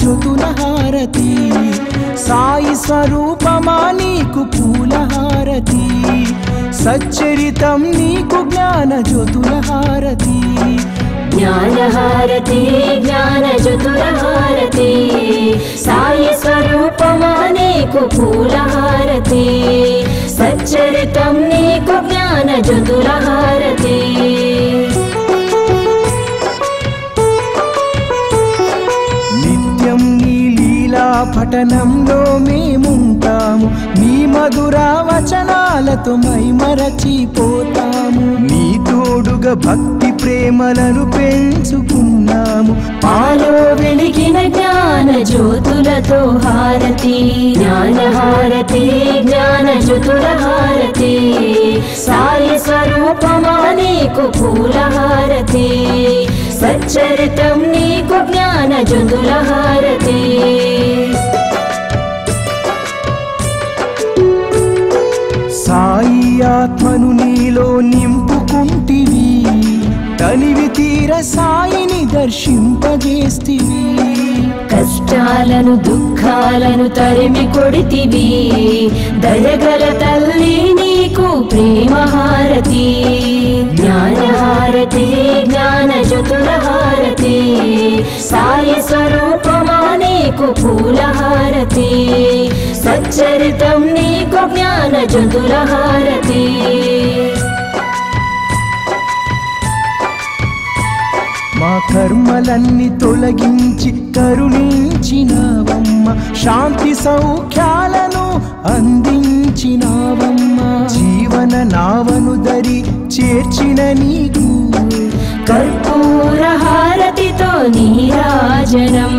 జ్యోతుల హారతి సాయి స్వరూపమా నీకు పూల హారతి సచ్చరితం నీకు జ్ఞాన జ్యోతుల హారతి జ్ఞానహారతి జ్ఞానజ్యోతులహారతి సాయి స్వరూపమా నీకు పూలహారతి సచ్చరితం నీకు జ్ఞానజ్యోతులహారతి నిత్యం నీ లీలా పఠనంలో మేముంటాము నీ మధుర వచనాలతో మైమరచిపోతాము నీ తోడుగా భక్తి ప్రేమలను పెంచుకున్నాము పాలో వెలిగిన జ్ఞాన జ్యోతులతో హారతి జ్ఞానహారతి జ్ఞానజ్యోతులహారతి సాయి స్వరూపమా నీకు పూలహారతి సచ్చరితం నీకు జ్ఞానజ్యోతులహారతి సాయి ఆత్మను నీలో నింపుకుంటివి తనివి తీర సాయిని దర్శింపజేస్తివి కష్టాలను దుఃఖాలను తరిమి కొడితివి దయగల తల్లి నీకు ప్రేమహారతి జ్ఞానహారతి జ్ఞానజ్యోతులహారతి సాయి స్వరూపమా నీకు పూలహారతి సచ్చరితం నీకు జ్ఞానజ్యోతులహారతి మా కర్మలన్నీ తొలగించి కరుణించినావమ్మ శాంతి సౌఖ్యాలను అందించినావమ్మ జీవన నావను దరి చేర్చిన నీకు కర్పూర హారతితో నీరాజనం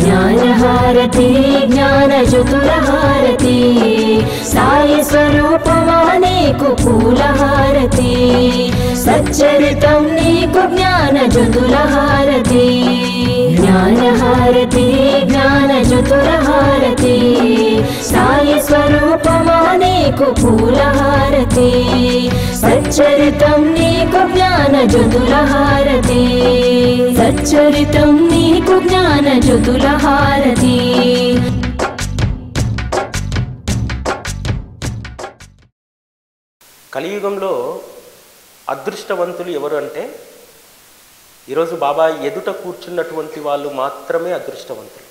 జ్ఞానహారతి జ్ఞానజ్యోతులహారతి సాయి స్వరూపమా నీకు పూలహారతి సచ్చరితం నీకు జ్ఞానజ్యోతులహారతి జ్ఞానహారతి జ్ఞానజ్యోతులహారతి సాయి స్వరూపమా నీకు పూలహారతి సచ్చరితం నీకు జ్ఞానజ్యోతులహారతి సచ్చరితం నీకు జ్ఞానజ్యోతులహారతి కలియుగంలో అదృష్టవంతులు ఎవరు అంటే ఈరోజు బాబా ఎదుట కూర్చున్నటువంటి వాళ్ళు మాత్రమే అదృష్టవంతులు.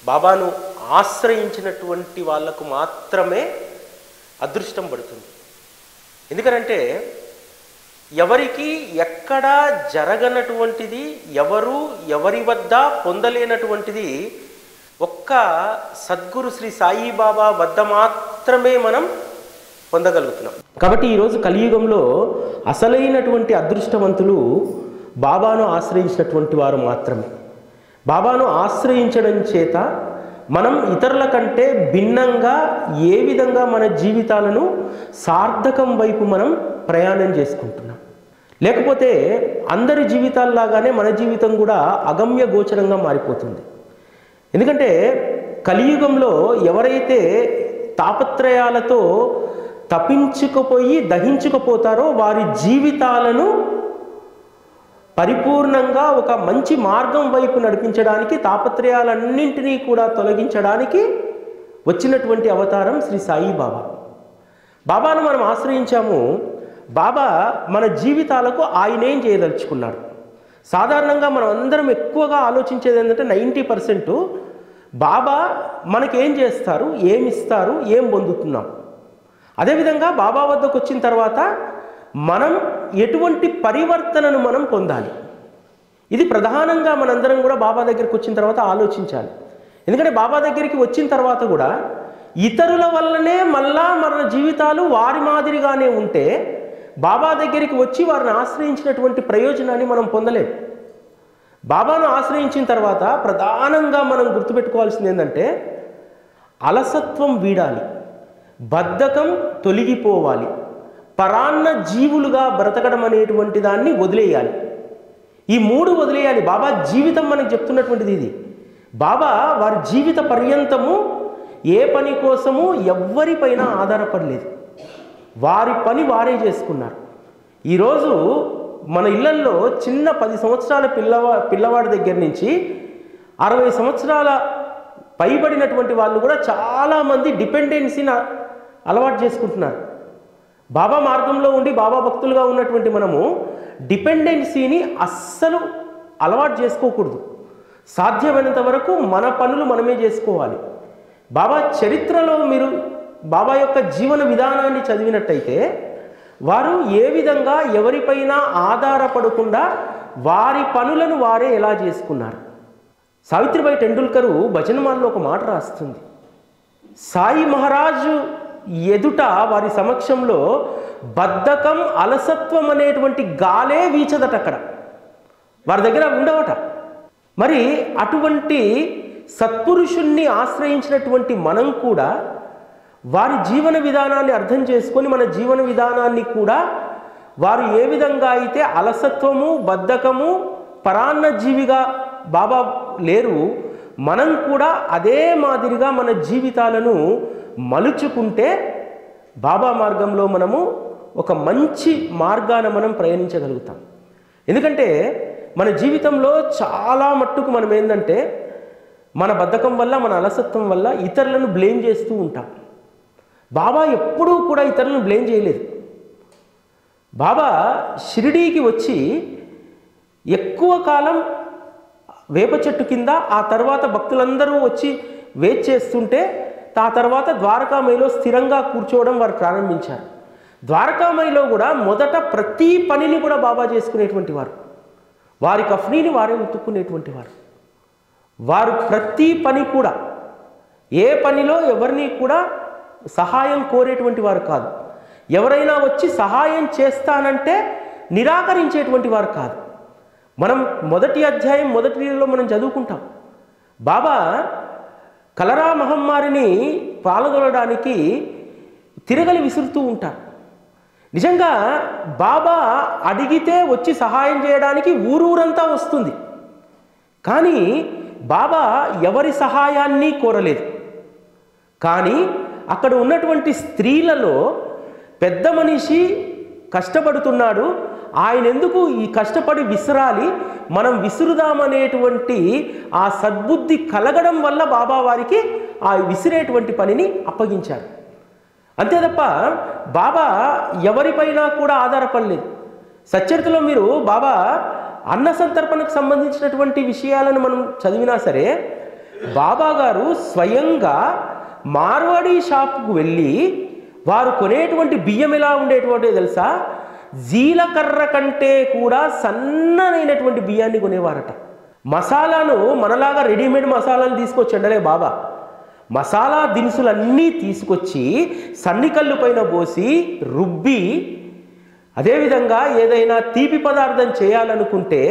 బాబాను ఆశ్రయించినటువంటి వాళ్లకు మాత్రమే అదృష్టం పడుతుంది. ఎందుకనంటే ఎవరికి ఎక్కడా జరగనటువంటిది, ఎవరి వద్ద పొందలేనటువంటిది ఒక్క సద్గురు శ్రీ సాయిబాబా వద్ద మాత్రమే మనం పొందగలుగుతున్నాం. కాబట్టి ఈరోజు కలియుగంలో అసలైనటువంటి అదృష్టవంతులు బాబాను ఆశ్రయించినటువంటి వారు మాత్రమే. బాబాను ఆశ్రయించడం చేత మనం ఇతరుల కంటే భిన్నంగా ఏ విధంగా మన జీవితాలను సార్థకం వైపు మనం ప్రయాణం చేసుకుంటున్నాం. లేకపోతే అందరి జీవితాల్లాగానే మన జీవితం కూడా అగమ్య గోచరంగా మారిపోతుంది. ఎందుకంటే కలియుగంలో ఎవరైతే తాపత్రయాలతో తపించుకుపోయి దహించుకుపోతారో వారి జీవితాలను పరిపూర్ణంగా ఒక మంచి మార్గం వైపు నడిపించడానికి, తాపత్రయాలన్నింటినీ కూడా తొలగించడానికి వచ్చినటువంటి అవతారం శ్రీ సాయిబాబా. బాబాను మనం ఆశ్రయించాము. బాబా మన జీవితాలకు ఆయన ఏం చేయదలుచుకున్నాడు? సాధారణంగా మనం అందరం ఎక్కువగా ఆలోచించేది ఏంటంటే 90% బాబా మనకేం చేస్తారు, ఏమిస్తారు, ఏం పొందుతున్నాం. అదేవిధంగా బాబా వద్దకు వచ్చిన తర్వాత మనం ఎటువంటి పరివర్తనను మనం పొందాలి. ఇది ప్రధానంగా మనందరం కూడా బాబా దగ్గరికి వచ్చిన తర్వాత ఆలోచించాలి. ఎందుకంటే బాబా దగ్గరికి వచ్చిన తర్వాత కూడా ఇతరుల వల్లనే మళ్ళా మన జీవితాలు వారి మాదిరిగానే ఉంటే బాబా దగ్గరికి వచ్చి వారిని ఆశ్రయించినటువంటి ప్రయోజనాన్ని మనం పొందలేం. బాబాను ఆశ్రయించిన తర్వాత ప్రధానంగా మనం గుర్తుపెట్టుకోవాల్సింది ఏంటంటే అలసత్వం వీడాలి, బద్ధకం తొలగిపోవాలి, పరాన్న జీవులుగా బ్రతకడం అనేటువంటి దాన్ని వదిలేయాలి. ఈ 3 వదిలేయాలి. బాబా జీవితం మనకు చెప్తున్నటువంటిది ఇది. బాబా వారి జీవిత పర్యంతము ఏ పని కోసము ఎవ్వరిపైన ఆధారపడలేదు. వారి పని వారే చేసుకున్నారు. ఈరోజు మన ఇళ్లల్లో చిన్న 10 సంవత్సరాల పిల్లవాడి దగ్గర నుంచి 60 సంవత్సరాల పైబడినటువంటి వాళ్ళు కూడా చాలామంది డిపెండెన్సీని అలవాటు చేసుకుంటున్నారు. బాబా మార్గంలో ఉండి బాబా భక్తులుగా ఉన్నటువంటి మనము డిపెండెన్సీని అస్సలు అలవాటు చేసుకోకూడదు. సాధ్యమైనంత వరకు మన పనులు మనమే చేసుకోవాలి. బాబా చరిత్రలో మీరు బాబా యొక్క జీవన విధానాన్ని చదివినట్టయితే వారు ఏ విధంగా ఎవరిపైనా ఆధారపడకుండా వారి పనులను వారే ఎలా చేసుకున్నారు. సావిత్రిబాయి టెండూల్కరు భజనమాలలో ఒక మాట రాస్తుంది. సాయి మహారాజు ఎదుట వారి సమక్షంలో బద్ధకం అలసత్వం అనేటువంటి గాలే వీచదట. అక్కడ వారి దగ్గర ఉండవట. మరి అటువంటి సత్పురుషుణ్ణి ఆశ్రయించినటువంటి మనం కూడా వారి జీవన విధానాన్ని అర్థం చేసుకొని మన జీవన విధానాన్ని కూడా వారు ఏ విధంగా అయితే అలసత్వము బద్ధకము పరాన్న జీవిగా బాబా లేరు, మనం కూడా అదే మాదిరిగా మన జీవితాలను మలుచుకుంటే బాబా మార్గంలో మనము ఒక మంచి మార్గాన మనం ప్రయాణించగలుగుతాం. ఎందుకంటే మన జీవితంలో చాలా మట్టుకు మనం ఏంటంటే మన బద్ధకం వల్ల మన అలసత్వం వల్ల ఇతరులను బ్లేమ్ చేస్తూ ఉంటాం. బాబా ఎప్పుడూ కూడా ఇతరులను బ్లేమ్ చేయలేదు. బాబా షిరిడీకి వచ్చి ఎక్కువ కాలం వేప చెట్టు కింద, ఆ తర్వాత భక్తులందరూ వచ్చి వెయిట్ చేస్తుంటే ఆ తర్వాత ద్వారకామాయిలో స్థిరంగా కూర్చోవడం వారు ప్రారంభించారు. ద్వారకామాయిలో కూడా మొదట ప్రతి పనిని కూడా బాబా చేసుకునేటువంటి వారు. వారి కఫ్నీని వారే ఉతుక్కునేటువంటి వారు. వారు ప్రతి పని కూడా ఏ పనిలో ఎవరిని కూడా సహాయం కోరేటువంటి వారు కాదు. ఎవరైనా వచ్చి సహాయం చేస్తానంటే నిరాకరించేటువంటి వారు కాదు. మనం మొదటి అధ్యాయం మొదటిలో మనం చదువుకుంటాం. బాబా కలరా మహమ్మారిని పాల్గొనడానికి తిరగలి విసురుతూ ఉంటారు. నిజంగా బాబా అడిగితే వచ్చి సహాయం చేయడానికి ఊరూరంతా వస్తుంది. కానీ బాబా ఎవరి సహాయాన్ని కోరలేదు. కానీ అక్కడ ఉన్నటువంటి స్త్రీలలో పెద్ద మనిషి కష్టపడుతున్నాడు, ఆయన ఎందుకు ఈ కష్టపడి విసరాలి, మనం విసురుదామనేటువంటి ఆ సద్బుద్ధి కలగడం వల్ల బాబా వారికి ఆ విసిరేటువంటి పనిని అప్పగించారు. అంతే తప్ప బాబా ఎవరిపైనా కూడా ఆధారపడలేదు. సచ్చరితలో మీరు బాబా అన్న సంతర్పణకు సంబంధించినటువంటి విషయాలను మనం చదివినా సరే బాబా గారు స్వయంగా మార్వాడి షాప్కు వెళ్ళి వారు కొనేటువంటి బియ్యం ఎలా ఉండేటువంటిదో తెలుసా, జీలకర్ర కంటే కూడా సన్ననైనటువంటి బియ్యాన్ని కొనేవారట. మసాలాను మనలాగా రెడీమేడ్ మసాలాను తీసుకొచ్చి ఎండలే బాబా, మసాలా దినుసులన్నీ తీసుకొచ్చి సన్నికల్లు పైన పోసి రుబ్బి, అదేవిధంగా ఏదైనా తీపి పదార్థం చేయాలనుకుంటే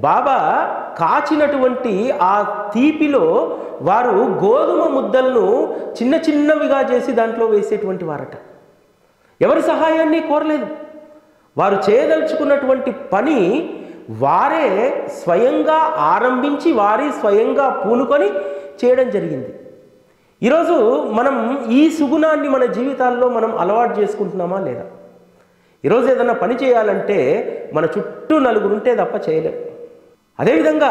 బాబా కాచినటువంటి ఆ తీపిలో వారు గోధుమ ముద్దలను చిన్న చిన్నవిగా చేసి దాంట్లో వేసేటువంటి వారట. ఎవరి సహాయాన్ని కోరలేదు. వారు చేయదలుచుకున్నటువంటి పని వారే స్వయంగా ఆరంభించి వారి స్వయంగా పూనుకొని చేయడం జరిగింది. ఈరోజు మనం ఈ సుగుణాన్ని మన జీవితాల్లో మనం అలవాటు చేసుకుంటున్నామా లేదా? ఈరోజు ఏదైనా పని చేయాలంటే మన చుట్టూ నలుగురు ఉంటే తప్ప చేయలేం. అదేవిధంగా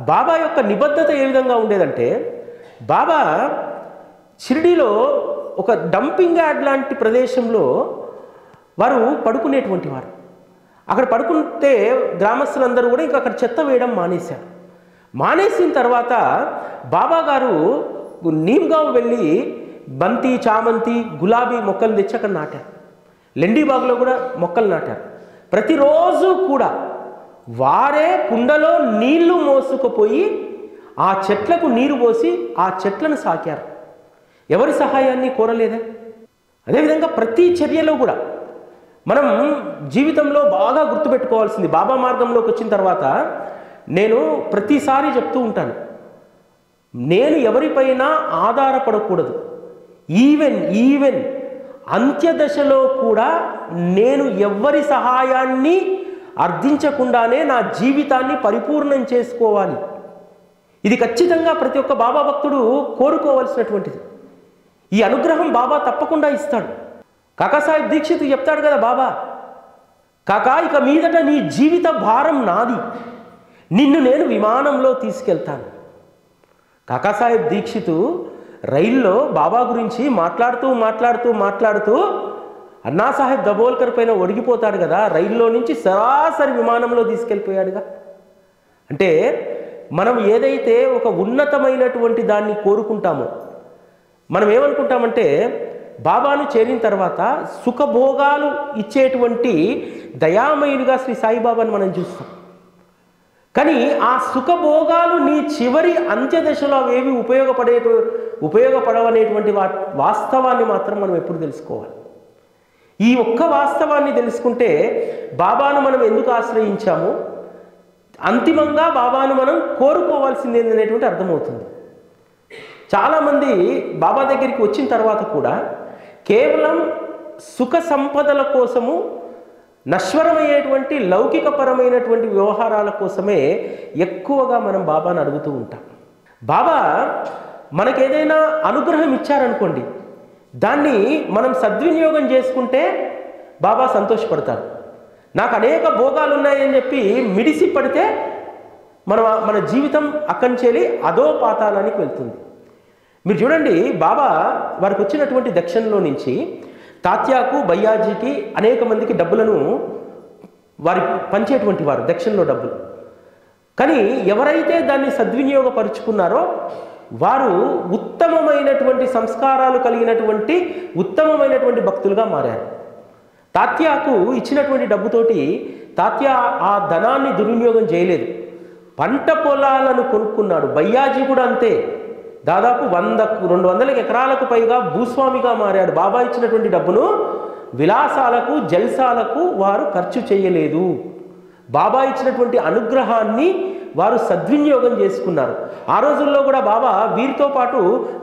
బాబా యొక్క నిబద్ధత ఏ విధంగా ఉండేదంటే, బాబా షిరిడీలో ఒక డంపింగ్ యార్డ్ లాంటి ప్రదేశంలో వారు పడుకునేటువంటి వారు. అక్కడ పడుకుంటే గ్రామస్తులందరూ కూడా ఇంకా అక్కడ చెత్త వేయడం మానేశారు. మానేసిన తర్వాత బాబా గారు నీమ్గావ్ వెళ్ళి బంతి, చామంతి, గులాబీ మొక్కలు తెచ్చి అక్కడ నాటారు. లెండీబాగ్లో కూడా మొక్కలు నాటారు. ప్రతిరోజు కూడా వారే కుండలో నీళ్లు మోసుకుపోయి ఆ చెట్లకు నీరు పోసి ఆ చెట్లను సాకారు. ఎవరి సహాయాన్ని కోరలేదా? అదేవిధంగా ప్రతి చర్యలో కూడా మనం జీవితంలో బాగా గుర్తుపెట్టుకోవాల్సింది, బాబా మార్గంలోకి వచ్చిన తర్వాత నేను ప్రతిసారి చెప్తూ ఉంటాను, నేను ఎవరిపైనా ఆధారపడకూడదు. ఈవెన్ అంత్యదశలో కూడా నేను ఎవ్వరి సహాయాన్ని అర్థించకుండానే నా జీవితాన్ని పరిపూర్ణం చేసుకోవాలి. ఇది ఖచ్చితంగా ప్రతి ఒక్క బాబా భక్తుడు కోరుకోవాల్సినటువంటిది. ఈ అనుగ్రహం బాబా తప్పకుండా ఇస్తాడు. కాకాసాహెబ్ దీక్షిత్ చెప్తాడు కదా బాబా, కాకా ఇక మీదట నీ జీవిత భారం నాది, నిన్ను నేను విమానంలో తీసుకెళ్తాను. కాకాసాహెబ్ దీక్షిత్ రైల్లో బాబా గురించి మాట్లాడుతూ అన్నాసాహెబ్ దబోల్కర్ పైన ఒడిగిపోతాడు కదా, రైల్లో నుంచి సరాసరి విమానంలో తీసుకెళ్ళిపోయాడుగా. అంటే మనం ఏదైతే ఒక ఉన్నతమైనటువంటి దాన్ని కోరుకుంటామో, మనం ఏమనుకుంటామంటే బాబాను చేరిన తర్వాత సుఖభోగాలు ఇచ్చేటువంటి దయామయునిగా శ్రీ సాయిబాబాను మనం చూస్తాం. కానీ ఆ సుఖభోగాలు నీ చివరి అంత్యదశలో అవేవి ఉపయోగపడవనేటువంటి వాస్తవాన్ని మాత్రం మనం ఎప్పుడు తెలుసుకోవాలి. ఈ ఒక్క వాస్తవాన్ని తెలుసుకుంటే బాబాను మనం ఎందుకు ఆశ్రయించాము, అంతిమంగా బాబాను మనం కోరుకోవాల్సింది అనేటువంటి అర్థమవుతుంది. చాలామంది బాబా దగ్గరికి వచ్చిన తర్వాత కూడా కేవలం సుఖ సంపదల కోసము, నశ్వరమయ్యేటువంటి లౌకికపరమైనటువంటి వ్యవహారాల కోసమే ఎక్కువగా మనం బాబాను అడుగుతూ ఉంటాం. బాబా మనకేదైనా అనుగ్రహం ఇచ్చారనుకోండి, దాన్ని మనం సద్వినియోగం చేసుకుంటే బాబా సంతోషపడతారు. నాకు అనేక భోగాలు ఉన్నాయని చెప్పి మిడిసి పడితే మన జీవితం అక్కడి అదో పాతాళానికి వెళ్తుంది. మీరు చూడండి, బాబా వారికి వచ్చినటువంటి దక్షిణలో నుంచి తాత్యాకు, బయ్యాజీకి అనేక మందికి డబ్బులను వారి పంచేటువంటి వారు, దక్షిణలో డబ్బులు. కానీ ఎవరైతే దాన్ని సద్వినియోగపరుచుకున్నారో వారు ఉత్తమమైనటువంటి సంస్కారాలు కలిగినటువంటి ఉత్తమమైనటువంటి భక్తులుగా మారారు. తాత్యాకు ఇచ్చినటువంటి డబ్బుతోటి తాత్య ఆ ధనాన్ని దుర్వినియోగం చేయలేదు, పంట పొలాలను కొనుక్కున్నాడు. బయ్యాజీ కూడా అంతే, దాదాపు 100-200 ఎకరాలకు పైగా భూస్వామిగా మారాడు. బాబా ఇచ్చినటువంటి డబ్బును విలాసాలకు, జల్సాలకు వారు ఖర్చు చేయలేదు. బాబా ఇచ్చినటువంటి అనుగ్రహాన్ని వారు సద్వినియోగం చేసుకున్నారు. ఆ రోజుల్లో కూడా బాబా వీరితో పాటు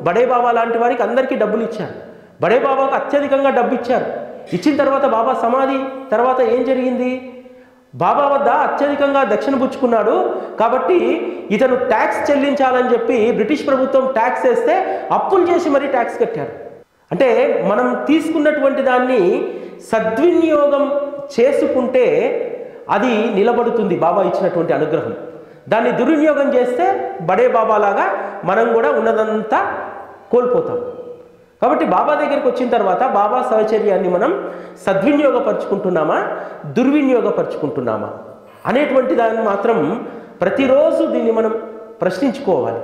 బడే బాబా లాంటి వారికి అందరికీ డబ్బులు ఇచ్చారు. బడే బాబాకు అత్యధికంగా డబ్బు ఇచ్చారు. ఇచ్చిన తర్వాత బాబా సమాధి తర్వాత ఏం జరిగింది, బాబా వద్ద అత్యధికంగా దక్షిణ పుచ్చుకున్నాడు కాబట్టి ఇతను ట్యాక్స్ చెల్లించాలని చెప్పి బ్రిటిష్ ప్రభుత్వం ట్యాక్స్ వేస్తే అప్పులు చేసి మరీ ట్యాక్స్ కట్టారు. అంటే మనం తీసుకున్నటువంటి దాన్ని సద్వినియోగం చేసుకుంటే అది నిలబడుతుంది, బాబా ఇచ్చినటువంటి అనుగ్రహం. దాన్ని దుర్వినియోగం చేస్తే బడే బాబా లాగా మనం కూడా ఉన్నదంతా కోల్పోతాం. కాబట్టి బాబా దగ్గరికి వచ్చిన తర్వాత బాబా సహచర్యాన్ని మనం సద్వినియోగపరుచుకుంటున్నామా, దుర్వినియోగపరుచుకుంటున్నామా అనేటువంటి దాన్ని మాత్రం ప్రతిరోజు దీన్ని మనం ప్రశ్నించుకోవాలి.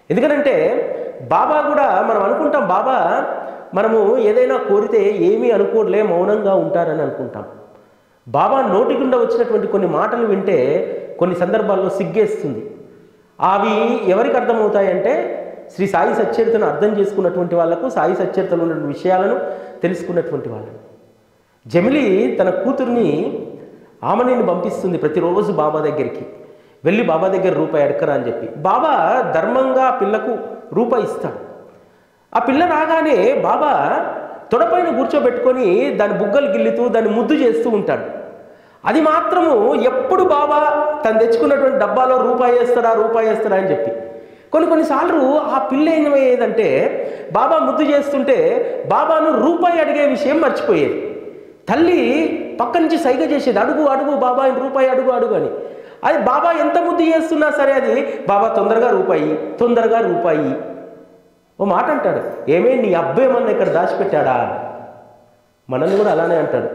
ఎందుకంటే బాబా కూడా మనం అనుకుంటాం, బాబా మనము ఏదైనా కోరితే ఏమీ అనుకోలే, మౌనంగా ఉంటారని అనుకుంటాం. బాబా నోటి గుండా వచ్చినటువంటి కొన్ని మాటలు వింటే కొన్ని సందర్భాల్లో సిగ్గేస్తుంది. అవి ఎవరికి అర్థమవుతాయంటే శ్రీ సాయి సచ్చరితను అర్థం చేసుకున్నటువంటి వాళ్ళకు, సాయి సచ్చరితలో ఉన్న విషయాలను తెలుసుకున్నటువంటి వాళ్ళకు. జమిలి తన కూతుర్ని ఆమెని పంపిస్తుంది ప్రతిరోజు బాబా దగ్గరికి, వెళ్ళి బాబా దగ్గర రూపాయి అడకరా అని చెప్పి. బాబా ధర్మంగా పిల్లకు రూపాయి ఇస్తాడు. ఆ పిల్ల రాగానే బాబా తొడపైన కూర్చోబెట్టుకొని దాని బుగ్గలు గిల్లుతూ దాన్ని ముద్దు చేస్తూ ఉంటాడు. అది మాత్రము ఎప్పుడు బాబా తను తెచ్చుకున్నటువంటి డబ్బాలో రూపాయి వేస్తాడా అని చెప్పి. కొన్నిసార్లు ఆ పిల్ల ఏమయ్యేదంటే బాబా ముద్దు చేస్తుంటే బాబాను రూపాయి అడిగే విషయం మర్చిపోయేది. తల్లి పక్క నుంచి సైగ చేసేది, అడుగు అడుగు బాబా రూపాయి అడుగు అడుగు అని. అది బాబా ఎంత ముద్దు చేస్తున్నా సరే అది బాబా తొందరగా రూపాయి. ఓ మాట అంటాడు, ఏమే నీ అబ్బేమన్నా ఇక్కడ దాచిపెట్టాడా? మనల్ని కూడా అలానే అంటాడు.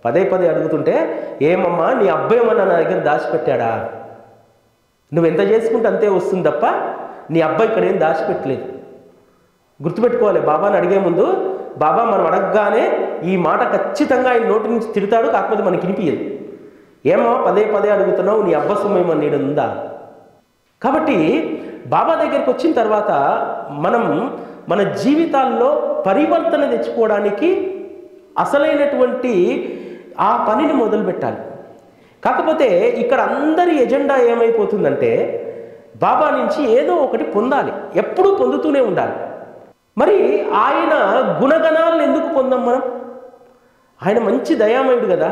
పదే అడుగుతుంటే, ఏమమ్మా నీ అబ్బేమన్నా నా దగ్గర దాచిపెట్టాడా? నువ్వు ఎంత చేసుకుంటే అంతే వస్తుంది తప్ప నీ అబ్బాయి ఇక్కడ ఏం దాచిపెట్టలేదు. గుర్తుపెట్టుకోవాలి, బాబాని అడిగే ముందు బాబా మనం అడగగానే ఈ మాట ఖచ్చితంగా ఆయన నోటి నుంచి తిడతాడు, కాకపోతే మనకి వినిపించదు. ఏమో పదే అడుగుతున్నావు, నీ అబ్బ సొమ్మేమో నీడు ఉందా? కాబట్టి బాబా దగ్గరికి వచ్చిన తర్వాత మనం మన జీవితాల్లో పరివర్తన తెచ్చుకోవడానికి అసలైనటువంటి ఆ పనిని మొదలు పెట్టాలి. కాకపోతే ఇక్కడ అందరి ఎజెండా ఏమైపోతుందంటే బాబా నుంచి ఏదో ఒకటి పొందాలి, ఎప్పుడూ పొందుతూనే ఉండాలి. మరి ఆయన గుణగణాలను ఎందుకు పొందాం మనం? ఆయన మంచి దయామయుడు కదా,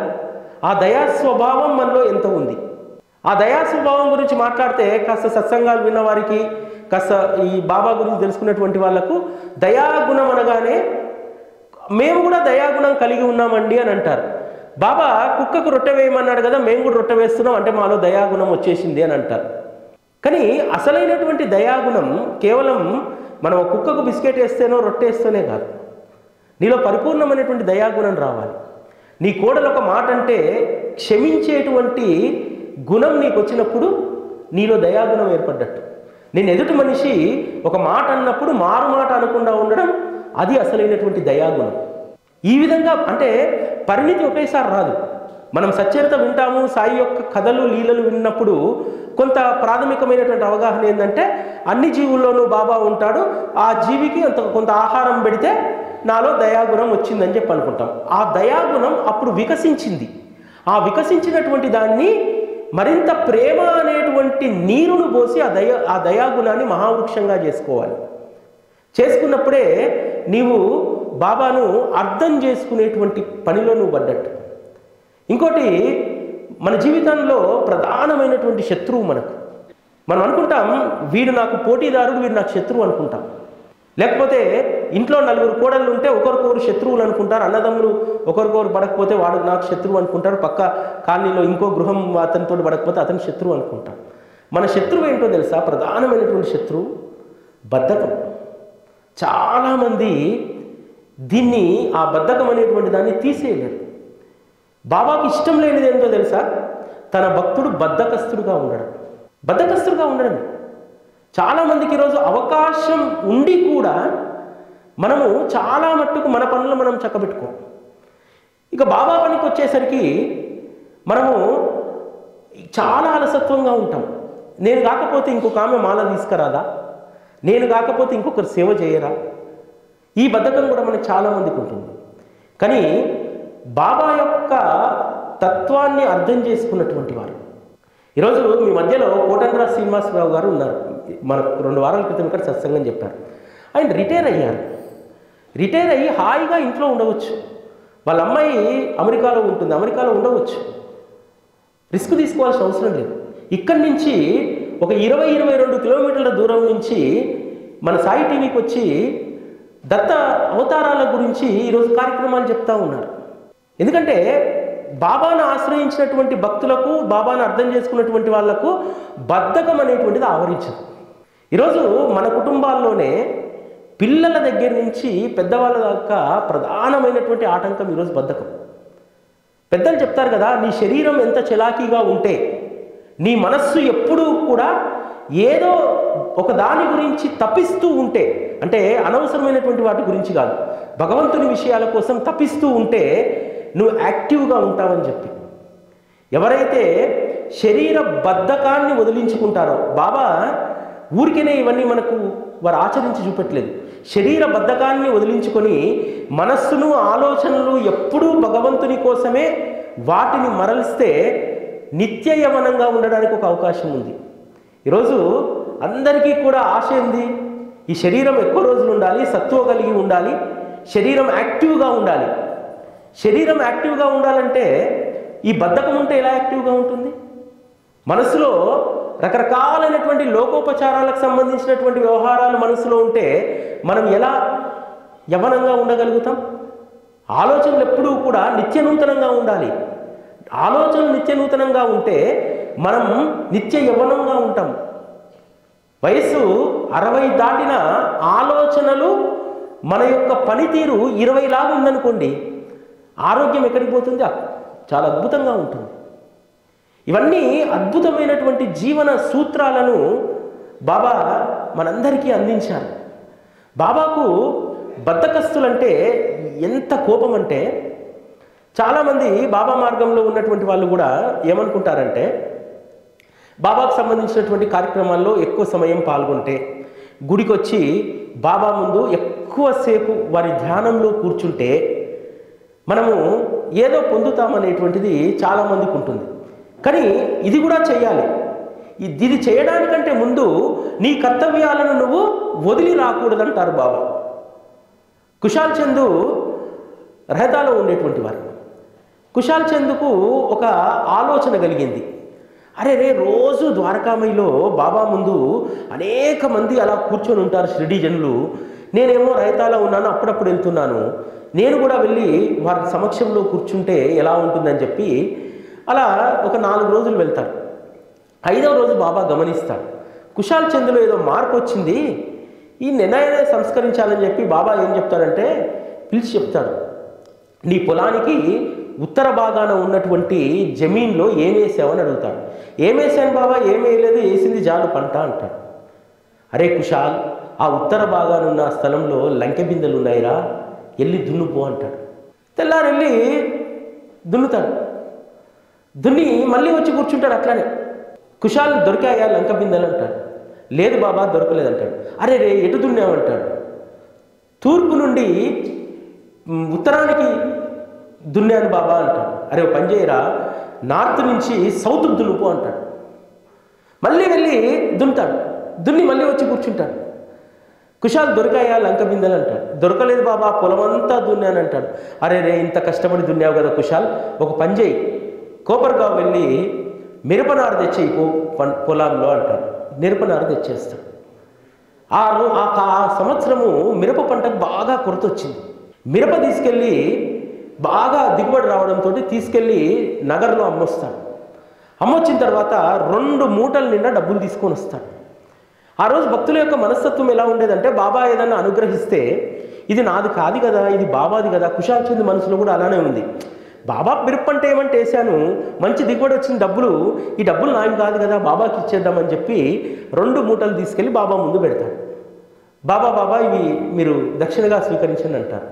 ఆ దయా స్వభావం మనలో ఎంత ఉంది? ఆ దయా స్వభావం గురించి మాట్లాడితే కాస్త సత్సంగాలు విన్న వారికి, కాస్త ఈ బాబా గురించి తెలుసుకున్నటువంటి వాళ్లకు దయాగుణం అనగానే మేము కూడా దయాగుణం కలిగి ఉన్నామండి అని అంటారు. బాబా కుక్కకు రొట్టె వేయమన్నాడు కదా, మేము కూడా రొట్టె వేస్తున్నాం అంటే మాలో దయాగుణం వచ్చేసింది అని అంటారు. కానీ అసలైనటువంటి దయాగుణం కేవలం మనం ఒక కుక్కకు బిస్కెట్ వేస్తేనో రొట్టె వేస్తేనే కాదు, నీలో పరిపూర్ణమైనటువంటి దయాగుణం రావాలి. నీ కోడలు ఒక మాట అంటే క్షమించేటువంటి గుణం నీకు వచ్చినప్పుడు నీలో దయాగుణం ఏర్పడ్డట్టు. నేను ఎదుటి మనిషి ఒక మాట అన్నప్పుడు మారు మాట అనకుండా ఉండడం, అది అసలైనటువంటి దయాగుణం. ఈ విధంగా అంటే పరిణితి ఒకేసారి రాదు. మనం సచ్చరిత వింటాము, సాయి యొక్క కథలు లీలలు విన్నప్పుడు కొంత ప్రాథమికమైనటువంటి అవగాహన ఏంటంటే అన్ని జీవుల్లోనూ బాబా ఉంటాడు, ఆ జీవికి కొంత ఆహారం పెడితే నాలో దయాగుణం వచ్చిందని చెప్పి అనుకుంటాం. ఆ దయాగుణం అప్పుడు వికసించింది. ఆ వికసించినటువంటి దాన్ని మరింత ప్రేమ అనేటువంటి నీరును పోసి ఆ దయాగుణాన్ని మహావృక్షంగా చేసుకోవాలి. చేసుకున్నప్పుడే నీవు బాబాను అర్థం చేసుకునేటువంటి పనిలో నువ్వు పడ్డట్టు. ఇంకోటి, మన జీవితంలో ప్రధానమైనటువంటి శత్రువు మనం అనుకుంటాం వీడు నాకు పోటీదారుడు, వీడు నాకు శత్రువు అనుకుంటాం. లేకపోతే ఇంట్లో 4 కోడళ్ళు ఉంటే ఒకరికొకరు శత్రువులు అనుకుంటారు, అన్నదమ్ములు ఒకరికొకరు పడకపోతే వాడు నాకు శత్రువు అనుకుంటారు, పక్క కాలనీలో ఇంకో గృహం అతనితో పడకపోతే అతని శత్రువు అనుకుంటాం. మన శత్రువు ఏంటో తెలుసా? ప్రధానమైనటువంటి శత్రువు బద్ధకం. చాలామంది దీన్ని, ఆ బద్ధకం అనేటువంటి దాన్ని తీసేయలేరు. బాబాకి ఇష్టం లేనిది ఏంటో తెలుసా? తన భక్తుడు బద్ధకస్తుడుగా ఉండడం. చాలామందికి ఈరోజు అవకాశం ఉండి కూడా మనము చాలా మట్టుకు మన పనులు మనం చక్కబెట్టుకోం. ఇక బాబా పనికి వచ్చేసరికి మనము చాలా అలసత్వంగా ఉంటాం. నేను కాకపోతే ఇంకొక ఆమె మాల తీసుకురాదా, నేను కాకపోతే ఇంకొకరు సేవ చేయరా, ఈ బద్ధకం కూడా మనకు చాలామందికి ఉంటుంది. కానీ బాబా యొక్క తత్వాన్ని అర్థం చేసుకున్నటువంటి వారు ఈరోజు మీ మధ్యలో కోటండ్రా శ్రీనివాసరావు గారు ఉన్నారు. మనకు 2 వారాల క్రితం ఇక్కడ సత్సంగం చెప్పారు. ఆయన రిటైర్ అయ్యారు. రిటైర్ అయ్యి హాయిగా ఇంట్లో ఉండవచ్చు. వాళ్ళ అమ్మాయి అమెరికాలో ఉంటుంది, అమెరికాలో ఉండవచ్చు. రిస్క్ తీసుకోవాల్సిన అవసరం లేదు. ఇక్కడి నుంచి ఒక 20-22 కిలోమీటర్ల దూరం నుంచి మన సాయి టీవీకి వచ్చి దత్త అవతారాల గురించి ఈరోజు కార్యక్రమాలు చెప్తా ఉన్నారు. ఎందుకంటే బాబాను ఆశ్రయించినటువంటి భక్తులకు, బాబాను అర్థం చేసుకున్నటువంటి వాళ్లకు బద్ధకం అనేటువంటిది ఆవరించదు. ఈరోజు మన కుటుంబాల్లోనే పిల్లల దగ్గర నుంచి పెద్దవాళ్ళ దాకా ప్రధానమైనటువంటి ఆటంకం ఈరోజు బద్ధకం. పెద్దలు చెప్తారు కదా, నీ శరీరం ఎంత చలాకీగా ఉంటే, నీ మనస్సు ఎప్పుడూ కూడా ఏదో ఒక దాని గురించి తప్పిస్తూ ఉంటే, అంటే అనవసరమైనటువంటి వాటి గురించి కాదు, భగవంతుని విషయాల కోసం తప్పిస్తూ ఉంటే నువ్వు యాక్టివ్గా ఉంటావని చెప్పి. ఎవరైతే శరీర బద్ధకాన్ని వదిలించుకుంటారో, బాబా ఊరికేనే ఇవన్నీ మనకు వారు ఆచరించి చూపెట్టలేదు. శరీర బద్ధకాన్ని వదిలించుకొని మనస్సును, ఆలోచనలు ఎప్పుడూ భగవంతుని కోసమే వాటిని మరలిస్తే నిత్య యవనంగా ఉండడానికి ఒక అవకాశం ఉంది. ఈరోజు అందరికీ కూడా ఆశ ఏంది? ఈ శరీరం ఎక్కువ రోజులు ఉండాలి, సత్తువ కలిగి ఉండాలి, శరీరం యాక్టివ్గా ఉండాలి. శరీరం యాక్టివ్గా ఉండాలంటే ఈ బద్ధకం ఉంటే ఎలా యాక్టివ్గా ఉంటుంది? మనసులో రకరకాలైనటువంటి లోకోపచారాలకు సంబంధించినటువంటి వ్యవహారాలు మనసులో ఉంటే మనం ఎలా యవనంగా ఉండగలుగుతాం? ఆలోచనలు ఎప్పుడూ కూడా నిత్యనూతనంగా ఉండాలి. ఆలోచనలు నిత్యనూతనంగా ఉంటే మనం నిత్య యవ్వనంగా ఉంటాం. వయసు 60 దాటిన ఆలోచనలు, మన యొక్క పనితీరు 20 లాగా ఉందనుకోండి, ఆరోగ్యం ఎక్కడికి పోతుంది? చాలా అద్భుతంగా ఉంటుంది. ఇవన్నీ అద్భుతమైనటువంటి జీవన సూత్రాలను బాబా మనందరికీ అందించారు. బాబాకు బద్ధకస్తులంటే ఎంత కోపం అంటే, చాలామంది బాబా మార్గంలో ఉన్నటువంటి వాళ్ళు కూడా ఏమనుకుంటారంటే, బాబాకు సంబంధించినటువంటి కార్యక్రమాల్లో ఎక్కువ సమయం పాల్గొంటే, గుడికి వచ్చి బాబా ముందు ఎక్కువసేపు వారి ధ్యానంలో కూర్చుంటే మనము ఏదో పొందుతామనేటువంటిది చాలామందికి ఉంటుంది. కానీ ఇది కూడా చేయాలి. ఇది చేయడానికంటే ముందు నీ కర్తవ్యాలను నువ్వు వదిలి రాకూడదంటారు బాబా. కుశాల్ చందు రహదాలో ఉండేటువంటి వారు. కుశాల్ చందుకు ఒక ఆలోచన కలిగింది. అరే రోజు ద్వారకామయిలో బాబా ముందు అనేక మంది అలా కూర్చొని ఉంటారు షిరిడీ జనులు, నేనేమో రహతాలో ఉన్నాను, అప్పుడప్పుడు వెళ్తున్నాను, నేను కూడా వెళ్ళి వారి సమక్షంలో కూర్చుంటే ఎలా ఉంటుందని చెప్పి అలా ఒక 4 రోజులు వెళ్తారు. 5వ రోజు బాబా గమనిస్తాడు, కుశాల్ చంద్లో ఏదో మార్పు వచ్చింది, ఈ నిర్ణయాన్ని సంస్కరించాలని చెప్పి బాబా ఏం చెప్తాడంటే పిలిచి చెప్తాడు, నీ పొలానికి ఉత్తర భాగాన ఉన్నటువంటి జమీన్లో ఏం వేసావని అడుగుతాడు. ఏం వేసాను బాబా? ఏం వేయలేదు, వేసింది జాలు పంట అంటాడు. అరే కుశాల్, ఆ ఉత్తర భాగాన ఉన్న స్థలంలో లంకె బిందెలు ఉన్నాయిరా, వెళ్ళి దున్నుపో అంటాడు. తెల్లారు వెళ్ళి దున్నుతాడు. దున్ని మళ్ళీ వచ్చి కూర్చుంటాడు అట్లానే. కుశాల్ దొరికాయా లంక బిందెలు అంటాడు. లేదు బాబా దొరకలేదంటాడు. అరే రే ఎటు దున్నామంటాడు. తూర్పు నుండి ఉత్తరానికి దున్నాను బాబా అంటాడు. అరే పని చేయరా, నార్త్ నుంచి సౌత్ దున్నుపో అంటాడు. మళ్ళీ వెళ్ళి దున్నుతాడు. దున్ని మళ్ళీ వచ్చి కూర్చుంటాడు. కుశాల్ దొరికాయా లంక బిందెలు అంటాడు. దొరకలేదు బాబా, పొలమంతా దున్నాను అంటాడు. అరే రే ఇంత కష్టపడి దున్నావు కదా కుశాల్, ఒక పని చేయి, కోపర్గావ్ వెళ్ళి మిరపనారు తెచ్చేయి పొలంలో అంటాడు. మిరపనారు తెచ్చేస్తాడు. ఆ సంవత్సరము మిరప పంటకు బాగా కొరత వచ్చింది. మిరప తీసుకెళ్ళి బాగా దిగుబడి రావడంతో తీసుకెళ్ళి నగరంలో అమ్మొస్తాడు. అమ్మొచ్చిన తర్వాత 2 మూటల నిండా డబ్బులు తీసుకొని వస్తాడు. ఆ రోజు భక్తుల యొక్క మనస్తత్వం ఎలా ఉండేదంటే, బాబా ఏదన్నా అనుగ్రహిస్తే ఇది నాది కాదు కదా, ఇది బాబాది కదా. కుశాల్ చంద్ మనసులో కూడా అలానే ఉంది. బాబా మిరప పంట ఏమంటే వేసాను, మంచి దిగుబడి వచ్చిన డబ్బులు, ఈ డబ్బులు నాయం కాదు కదా, బాబాకి ఇచ్చేద్దామని చెప్పి 2 మూటలు తీసుకెళ్ళి బాబా ముందు పెడతాడు. బాబా బాబా ఇవి మీరు దక్షిణగా స్వీకరించండి అంటారు.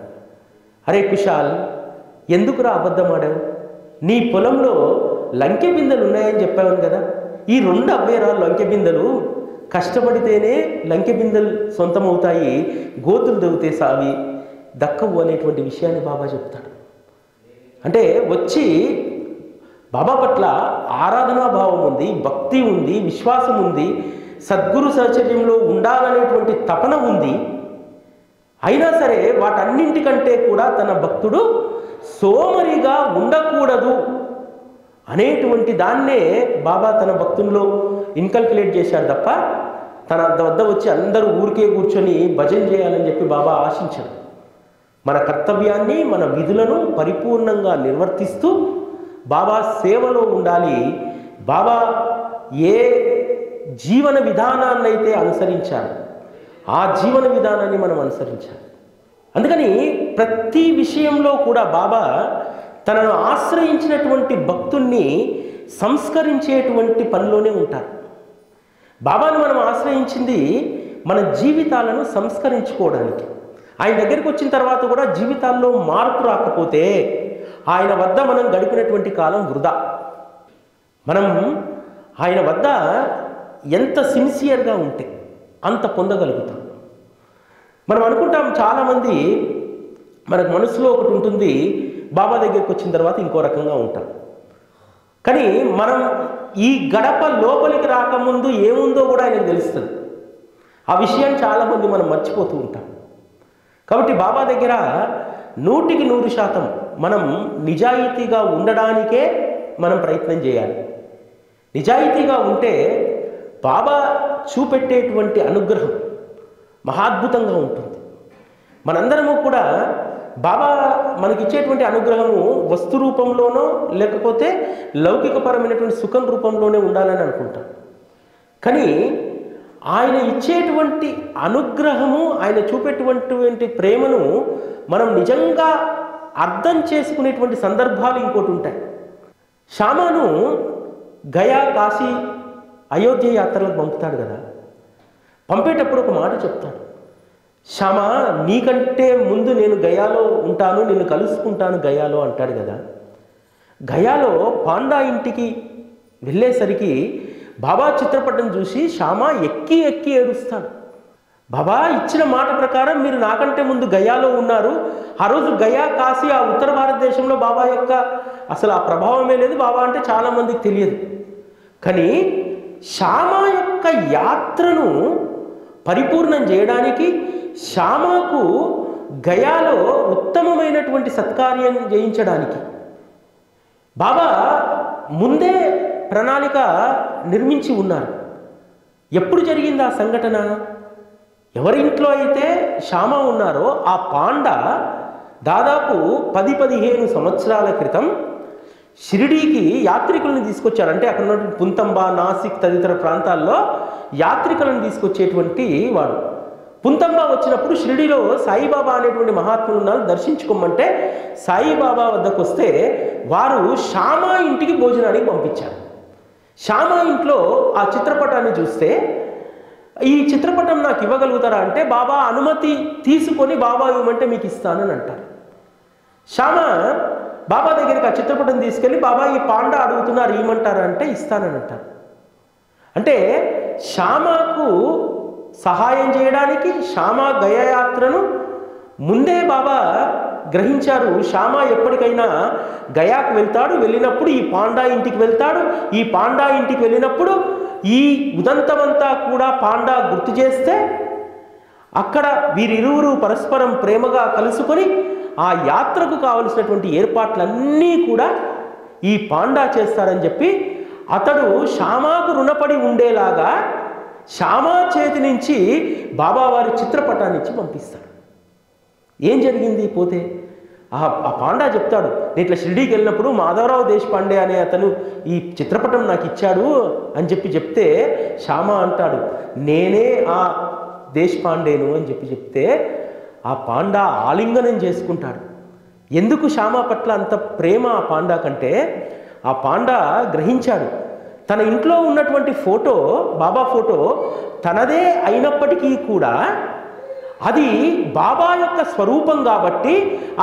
అరే కుశాల్, ఎందుకురా అబద్ధం ఆడావు? నీ పొలంలో లంకె బిందెలు ఉన్నాయని చెప్పాను కదా, ఈ 2 అవ్వేరా లంకె బిందెలు, కష్టపడితేనే లంకె బిందెలు సొంతమవుతాయి, గోతులు దవ్వుతే సావి దక్కవు అనేటువంటి విషయాన్ని బాబా చెప్తాడు. అంటే వచ్చి బాబా పట్ల ఆరాధనా భావం ఉంది, భక్తి ఉంది, విశ్వాసం ఉంది, సద్గురు సహచర్యంలో ఉండాలనేటువంటి తపన ఉంది. అయినా సరే వాటన్నింటికంటే కూడా తన భక్తుడు సోమరిగా ఉండకూడదు అనేటువంటి దాన్నే బాబా తన భక్తుల్లో ఇన్కల్కులేట్ చేశాడు తప్ప తన వద్ద వచ్చి అందరూ ఊరికే కూర్చొని భజన చేయాలని చెప్పి బాబా ఆశించాడు. మన కర్తవ్యాన్ని, మన విధులను పరిపూర్ణంగా నిర్వర్తిస్తూ బాబా సేవలో ఉండాలి. బాబా ఏ జీవన విధానాన్నైతే అనుసరించాలి ఆ జీవన విధానాన్ని మనం అనుసరించాలి. అందుకని ప్రతి విషయంలో కూడా బాబా తనను ఆశ్రయించినటువంటి భక్తుణ్ణి సంస్కరించేటువంటి పనిలోనే ఉంటారు. బాబాను మనం ఆశ్రయించింది మన జీవితాలను సంస్కరించుకోవడానికి. ఆయన దగ్గరికి వచ్చిన తర్వాత కూడా జీవితాల్లో మార్పు రాకపోతే ఆయన వద్ద మనం గడిపినటువంటి కాలం వృధా. మనం ఆయన వద్ద ఎంత సిన్సియర్గా ఉంటే అంత పొందగలుగుతాం. మనం అనుకుంటాం, చాలామంది మనకు మనసులో ఒకటి ఉంటుంది, బాబా దగ్గరికి వచ్చిన తర్వాత ఇంకో రకంగా ఉంటాం. కానీ మనం ఈ గడప లోపలికి రాకముందు ఏముందో కూడా ఆయనకు తెలుస్తుంది. ఆ విషయాన్ని చాలామంది మనం మర్చిపోతూ ఉంటాం. కాబట్టి బాబా దగ్గర 100% మనం నిజాయితీగా ఉండడానికే మనం ప్రయత్నం చేయాలి. నిజాయితీగా ఉంటే బాబా చూపెట్టేటువంటి అనుగ్రహం మహాద్భుతంగా ఉంటుంది. మనందరము కూడా బాబా మనకిచ్చేటువంటి అనుగ్రహము వస్తు రూపంలోనో లేకపోతే లౌకికపరమైనటువంటి సుఖం రూపంలోనే ఉండాలని అనుకుంటాం. కానీ ఆయన ఇచ్చేటువంటి అనుగ్రహము, ఆయన చూపేటువంటి ప్రేమను మనం నిజంగా అర్థం చేసుకునేటువంటి సందర్భాలు ఇంకోటి ఉంటాయి. శ్యామాను గయా, కాశీ, అయోధ్య యాత్రలకు పంపుతాడు కదా. పంపేటప్పుడు ఒక మాట చెప్తాడు, శ్యామా నీకంటే ముందు నేను గయాలో ఉంటాను, నిన్ను కలుసుకుంటాను గయాలో అంటాడు కదా. గయాలో పాండా ఇంటికి వెళ్ళేసరికి బాబా చిత్రపటం చూసి శ్యామా ఎక్కి ఎక్కి ఏడుస్తాడు. బాబా ఇచ్చిన మాట ప్రకారం మీరు నాకంటే ముందు గయాలో ఉన్నారు. ఆ రోజు గయా, కాశీ, ఆ ఉత్తర భారతదేశంలో బాబా యొక్క అసలు ఆ ప్రభావమే లేదు. బాబా అంటే చాలామందికి తెలియదు. కానీ శ్యామా యొక్క యాత్రను పరిపూర్ణం చేయడానికి, శ్యామాకు గయాలో ఉత్తమమైనటువంటి సత్కార్యం చేయించడానికి బాబా ముందే ప్రణాళిక నిర్మించి ఉన్నారు. ఎప్పుడు జరిగింది ఆ సంఘటన? ఎవరింట్లో అయితే శ్యామ ఉన్నారో ఆ పాండ దాదాపు 10-15 సంవత్సరాల క్రితం షిరిడీకి యాత్రికులను తీసుకొచ్చారు. అంటే అక్కడ ఉన్నటువంటి పుంతంబ, నాసిక్ తదితర ప్రాంతాల్లో యాత్రికులను తీసుకొచ్చేటువంటి వాడు. పుంతంబ వచ్చినప్పుడు షిరిడీలో సాయిబాబా అనేటువంటి మహాత్ములను దర్శించుకోమంటే సాయిబాబా వద్దకు వస్తే వారు శ్యామా ఇంటికి భోజనానికి పంపించారు. శ్యామా ఇంట్లో ఆ చిత్రపటాన్ని చూస్తే, ఈ చిత్రపటం నాకు ఇవ్వగలుగుతారా అంటే, బాబా అనుమతి తీసుకొని బాబా ఇవ్వమంటే మీకు ఇస్తానని అంటారు. శ్యామా బాబా దగ్గరికి ఆ చిత్రపటం తీసుకెళ్ళి, బాబా ఈ పాండా అడుగుతున్నారు ఇవ్వమంటారా అంటే ఇస్తానని అంటారు. అంటే శ్యామాకు సహాయం చేయడానికి శ్యామా గయాయాత్రను ముందే బాబా గ్రహించారు. శ్యామా ఎప్పటికైనా గయాకు వెళ్తాడు, వెళ్ళినప్పుడు ఈ పాండా ఇంటికి వెళ్తాడు. ఈ పాండా ఇంటికి వెళ్ళినప్పుడు ఈ ఉదంతమంతా కూడా పాండా గుర్తు చేస్తే అక్కడ వీరిరువురు పరస్పరం ప్రేమగా కలుసుకొని ఆ యాత్రకు కావలసినటువంటి ఏర్పాట్లన్నీ కూడా ఈ పాండా చేస్తారని చెప్పి అతడు శ్యామాకు రుణపడి ఉండేలాగా శ్యామా చేతి నుంచి బాబావారి చిత్రపటాన్ని ఇచ్చి పంపిస్తాడు. ఏం జరిగింది పోతే ఆ పాండా చెప్తాడు, నేను ఇట్లా షిరిడీకి వెళ్ళినప్పుడు మాధవరావు దేశపాండే అనే అతను ఈ చిత్రపటం నాకు ఇచ్చాడు అని చెప్తే శ్యామా అంటాడు, నేనే ఆ దేశపాండేను అని చెప్తే ఆ పాండా ఆలింగనం చేసుకుంటాడు. ఎందుకు శ్యామా పట్ల అంత ప్రేమ ఆ పాండా కంటే, ఆ పాండా గ్రహించాడు తన ఇంట్లో ఉన్నటువంటి ఫోటో, బాబా ఫోటో తనదే అయినప్పటికీ కూడా అది బాబా యొక్క స్వరూపం కాబట్టి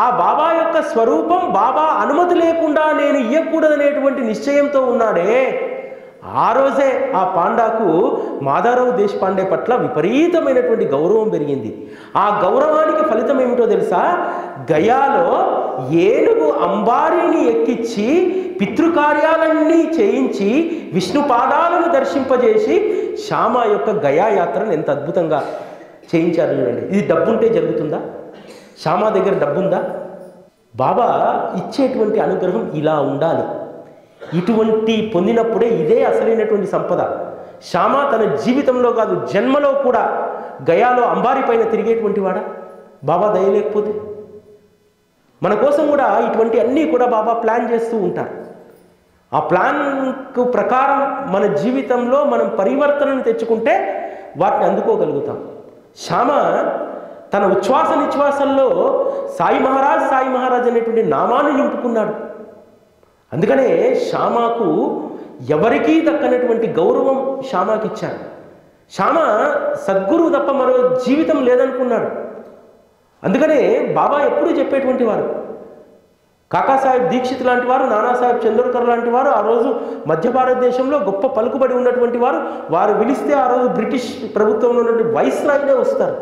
ఆ బాబా యొక్క స్వరూపం బాబా అనుమతి లేకుండా నేను ఇవ్వకూడదనేటువంటి నిశ్చయంతో ఉన్నాడే. ఆ రోజే ఆ పాండాకు మాధవరావు దేశపాండే పట్ల విపరీతమైనటువంటి గౌరవం పెరిగింది. ఆ గౌరవానికి ఫలితం ఏమిటో తెలుసా? గయాలో ఏనుగు అంబారీని ఎక్కించి పితృకార్యాలన్నీ చేయించి విష్ణు పాదాలను దర్శింపజేసి శ్యామా యొక్క గయా యాత్రను ఎంత అద్భుతంగా చేయించారు చూడండి. ఇది డబ్బుంటే జరుగుతుందా? శ్యామా దగ్గర డబ్బుందా? బాబా ఇచ్చేటువంటి అనుగ్రహం ఇలా ఉండాలి. ఇటువంటి పొందినప్పుడే ఇదే అసలైనటువంటి సంపద. శ్యామా తన జీవితంలో కాదు జన్మలో కూడా గయాలో అంబారి పైన తిరిగేటువంటి వాడా? బాబా దయ లేకపోతే మన కోసం కూడా ఇటువంటి అన్నీ కూడా బాబా ప్లాన్ చేస్తూ ఉంటారు. ఆ ప్లాన్కు ప్రకారం మన జీవితంలో మనం పరివర్తనను తెచ్చుకుంటే వాటిని అందుకోగలుగుతాం. శ్యామా తన ఉచ్ఛ్వాస నిశ్వాసంలో సాయి మహారాజ్ అనేటువంటి నామాన్ని నింపుకున్నాడు. అందుకనే శ్యామాకు ఎవరికీ దక్కనటువంటి గౌరవం శ్యామాకి ఇచ్చాడు. శ్యామా సద్గురువు తప్ప మరో జీవితం లేదనుకున్నాడు. అందుకనే బాబా ఎప్పుడూ చెప్పేటువంటి వారు, కాకాసాహెబ్ దీక్షిత్ లాంటి వారు, నానాసాహెబ్ చందోర్కర్ లాంటి వారు ఆ రోజు మధ్య భారతదేశంలో గొప్ప పలుకుబడి ఉన్నటువంటి వారు, వారు పిలిస్తే ఆ రోజు బ్రిటిష్ ప్రభుత్వంలో ఉన్నటువంటి వైస్రాయ్నే వస్తారు.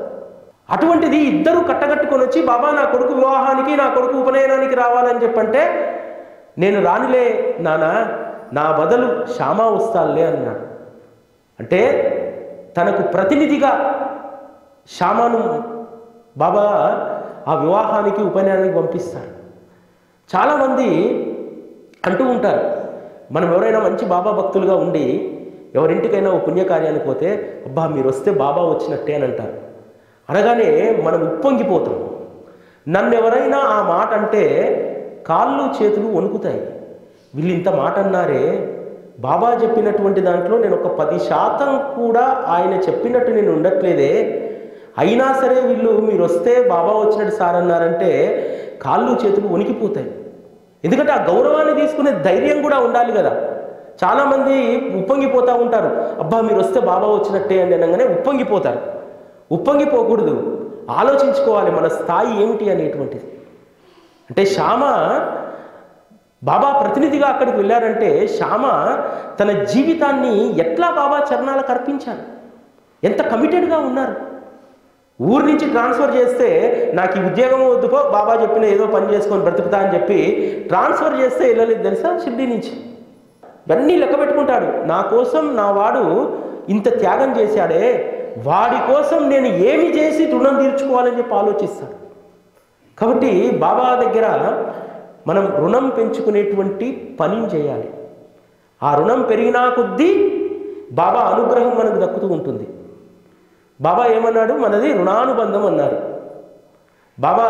అటువంటిది ఇద్దరు కట్టగట్టుకొని వచ్చి బాబా నా కొడుకు వివాహానికి, నా కొడుకు ఉపనయనానికి రావాలని చెప్పంటే నేను రానిలే నానా, నా బదులు శ్యామా వస్తానులే అన్నాడు. అంటే తనకు ప్రతినిధిగా శ్యామాను బాబా ఆ వివాహానికి ఉపనయనానికి పంపిస్తారు. చాలామంది అంటూ ఉంటారు, మనం ఎవరైనా మంచి బాబా భక్తులుగా ఉండి ఎవరింటికైనా ఓ పుణ్యకార్యానికి పోతే అబ్బా మీరు వస్తే బాబా వచ్చినట్టే అని అంటారు. అనగానే మనం ఉప్పొంగిపోతాం. నన్ను ఎవరైనా ఆ మాట అంటే కాళ్ళు చేతులు వణుకుతాయి. వీళ్ళు ఇంత మాట అన్నారే, బాబా చెప్పినటువంటి దాంట్లో నేను ఒక 10% కూడా ఆయన చెప్పినట్టు నేను ఉండట్లేదే, అయినా సరే వీళ్ళు మీరు వస్తే బాబా వచ్చినట్టు సార్ అన్నారంటే కాళ్ళు చేతులు వణికిపోతాయి. ఎందుకంటే ఆ గౌరవాన్ని తీసుకునే ధైర్యం కూడా ఉండాలి కదా. చాలామంది ఉప్పొంగిపోతూ ఉంటారు, అబ్బా మీరు వస్తే బాబా వచ్చినట్టే అని అనగానే ఉప్పొంగిపోతారు. ఉప్పొంగిపోకూడదు, ఆలోచించుకోవాలి మన స్థాయి ఏమిటి అనేటువంటిది. అంటే శ్యామా బాబా ప్రతినిధిగా అక్కడికి వెళ్ళారంటే శ్యామా తన జీవితాన్ని ఎట్లా బాబా చరణాలకు అర్పించారు, ఎంత కమిటెడ్గా ఉన్నారు. ఊరి నుంచి ట్రాన్స్ఫర్ చేస్తే నాకు ఈ ఉద్యోగం వద్దుకో, బాబా చెప్పిన ఏదో పని చేసుకొని బ్రతుకుతా అని చెప్పి ట్రాన్స్ఫర్ చేస్తే వెళ్ళలేదు తెలుసా షిర్డీ నుంచి. ఇవన్నీ లెక్క పెట్టుకుంటాడు, నా కోసం నా వాడు ఇంత త్యాగం చేశాడే, వాడి కోసం నేను ఏమి చేసి రుణం తీర్చుకోవాలని చెప్పి ఆలోచిస్తాడు. కాబట్టి బాబా దగ్గర మనం రుణం పెంచుకునేటువంటి పనిని చేయాలి. ఆ రుణం పెరిగినా కొద్దీ బాబా అనుగ్రహం మనకు దక్కుతూ ఉంటుంది. బాబా ఏమన్నాడు, మనది రుణానుబంధం అన్నారు. బాబా